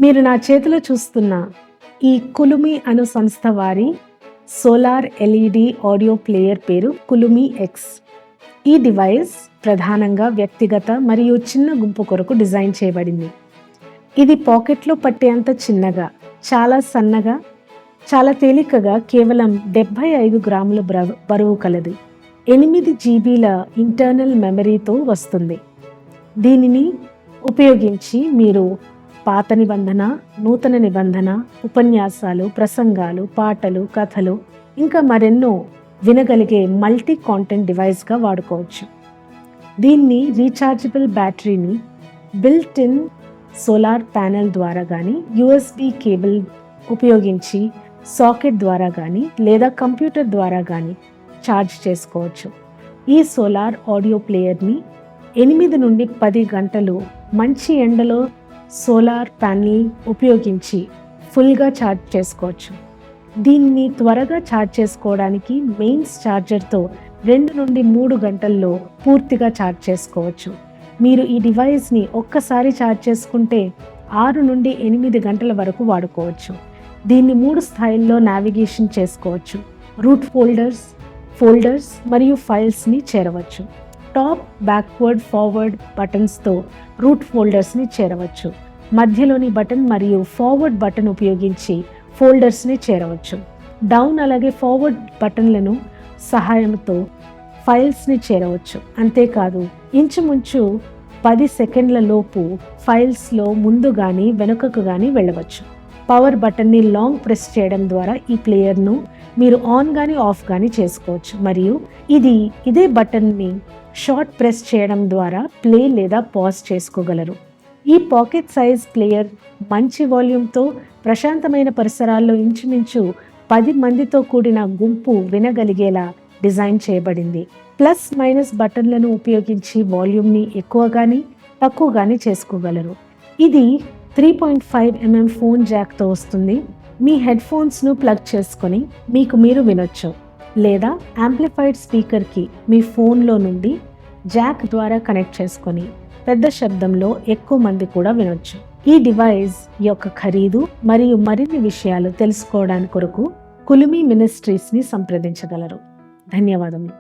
మీరు నా చేతిలో చూస్తున్న ఈ కులుమి అను సంస్థ వారి సోలార్ ఎల్ఈడి ఆడియో ప్లేయర్ పేరు కులుమి ఎక్స్. ఈ డివైస్ ప్రధానంగా వ్యక్తిగత మరియు చిన్న గుంపు కొరకు డిజైన్ చేయబడింది. ఇది పాకెట్లో పట్టేంత చిన్నగా, చాలా సన్నగా, చాలా తేలికగా కేవలం 75 గ్రాముల బరువు కలది. 8 జీబీల ఇంటర్నల్ మెమరీతో వస్తుంది. దీనిని ఉపయోగించి మీరు పాత నిబంధన, నూతన నిబంధన, ఉపన్యాసాలు, ప్రసంగాలు, పాటలు, కథలు ఇంకా మరెన్నో వినగలిగే మల్టీ కాంటెంట్ డివైస్గా వాడుకోవచ్చు. దీన్ని రీఛార్జబుల్ బ్యాటరీని బిల్ట్ ఇన్ సోలార్ ప్యానెల్ ద్వారా కానీ, యూఎస్బి కేబుల్ ఉపయోగించి సాకెట్ ద్వారా కానీ లేదా కంప్యూటర్ ద్వారా కానీ ఛార్జ్ చేసుకోవచ్చు. ఈ సోలార్ ఆడియో ప్లేయర్ని 8 నుండి 10 గంటలు మంచి ఎండలో సోలార్ ప్యానెల్ ఉపయోగించి ఫుల్గా ఛార్జ్ చేసుకోవచ్చు. దీన్ని త్వరగా ఛార్జ్ చేసుకోవడానికి మెయిన్స్ ఛార్జర్తో 2 నుండి 3 గంటల్లో పూర్తిగా ఛార్జ్ చేసుకోవచ్చు. మీరు ఈ డివైస్ని ఒక్కసారి ఛార్జ్ చేసుకుంటే 6 నుండి 8 గంటల వరకు వాడుకోవచ్చు. దీన్ని 3 స్థాయిల్లో నావిగేషన్ చేసుకోవచ్చు. రూట్ ఫోల్డర్స్ మరియు ఫైల్స్ని చేరవచ్చు. టాప్, బ్యాక్వర్డ్, ఫార్వర్డ్ బటన్స్తో రూట్ ఫోల్డర్స్ని చేరవచ్చు. మధ్యలోని బటన్ మరియు ఫార్వర్డ్ బటన్ ఉపయోగించి ఫోల్డర్స్ని చేరవచ్చు. డౌన్ అలాగే ఫార్వర్డ్ బటన్లను సహాయంతో ఫైల్స్ని చేరవచ్చు. అంతేకాదు, ఇంచుమించు 10 సెకండ్ల లోపు ఫైల్స్లో ముందు కానీ వెనుకకు కానీ వెళ్ళవచ్చు. పవర్ బటన్ని లాంగ్ ప్రెస్ చేయడం ద్వారా ఈ ప్లేయర్ను మీరు ఆన్ కానీ ఆఫ్ కానీ చేసుకోవచ్చు. మరియు ఇదే బటన్ని షార్ట్ ప్రెస్ చేయడం ద్వారా ప్లే లేదా పాజ్ చేసుకోగలరు. ఈ పాకెట్ సైజ్ ప్లేయర్ మంచి వాల్యూమ్తో ప్రశాంతమైన పరిసరాల్లో ఇంచుమించు 10 మందితో కూడిన గుంపు వినగలిగేలా డిజైన్ చేయబడింది. ప్లస్ మైనస్ బటన్లను ఉపయోగించి వాల్యూమ్ని ఎక్కువ కానీ తక్కువ కానీ చేసుకోగలరు. ఇది 3.5 mm ఫోన్ జాక్తో వస్తుంది. మీ హెడ్ ఫోన్స్ను ప్లగ్ చేసుకొని మీరు వినొచ్చు, లేదా యాంప్లిఫైడ్ స్పీకర్కి మీ ఫోన్లో నుండి జాక్ ద్వారా కనెక్ట్ చేసుకొని పెద్ద శబ్దంలో ఎక్కువ మంది కూడా వినొచ్చు. ఈ డివైస్ యొక్క ఖరీదు మరియు మరిన్ని విషయాలు తెలుసుకోవడానికి కొరకు కులుమి మినిస్ట్రీస్ని సంప్రదించగలరు. ధన్యవాదములు.